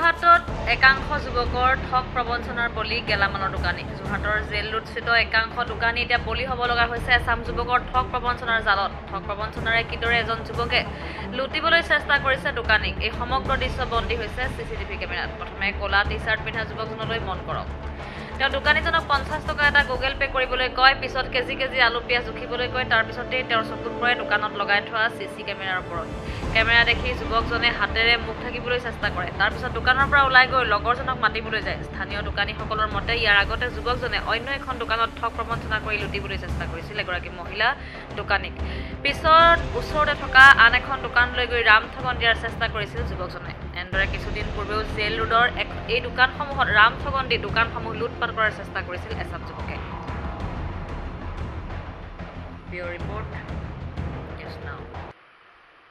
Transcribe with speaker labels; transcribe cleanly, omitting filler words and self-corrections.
Speaker 1: যোৰহাটত একাংশ যুৱকৰ ঠগ প্ৰবঞ্চনাৰ বলি গেলামালৰ দোকানী। যোৰহাটৰ জেল ৰোডস্থিত একাংশ দোকানী এতিয়া বলি হ'ব লগা হৈছে এচাম যুৱকৰ ঠগ প্ৰবঞ্চনাৰ জালত। ঠগ প্ৰবঞ্চনাৰে কিদৰে এজন যুৱকে লুটিবলৈ চেষ্টা কৰিছে দোকানীক, এই সমগ্ৰ দৃশ্য বন্দী হৈছে CCTV কেমেৰাত। প্ৰথমে ক'লা টি-চাৰ্ট পিন্ধা যুৱকজনলৈ মন কৰক। তেওঁ দোকানীজনক 50 টকা এটা গুগল পে' কৰিবলৈ কয়, পিছত কেজি কেজি আলু পিঁয়াজ জুখিবলৈ কয়। তাৰ পিছতেই তেওঁৰ চকুত পৰে দোকানত লগাই থোৱা CC কেমেৰাৰ ওপৰত। কেমেৰা দেখি যুৱকজনে হাতেৰে মুখ ঢাকিবলৈ চেষ্টা কৰে। তাৰ পিছত দোকানৰ পৰা ওলাই গৈ লগৰজনক মাতিবলৈ যায়। স্থানীয় দোকানীসকলৰ মতে ইয়াৰ আগতে যুৱকজনে অন্য এখন দোকানত ঠগ প্ৰবঞ্চনা কৰি লুটিবলৈ চেষ্টা কৰিছিল এগৰাকী মহিলা দোকানীক। পিছত ওচৰতে থকা আন এখন দোকানলৈ গৈ ৰামঠগন দিয়াৰ চেষ্টা কৰিছিল যুৱকজনে। এনেদৰে কিছুদিন পূৰ্বেও জেল ৰোডৰ এই দোকানসমূহত ৰামঠগন দি দোকানসমূহ লুটপাট কৰাৰ চেষ্টা কৰিছিল এচাম যুৱকে। Bureau report news now.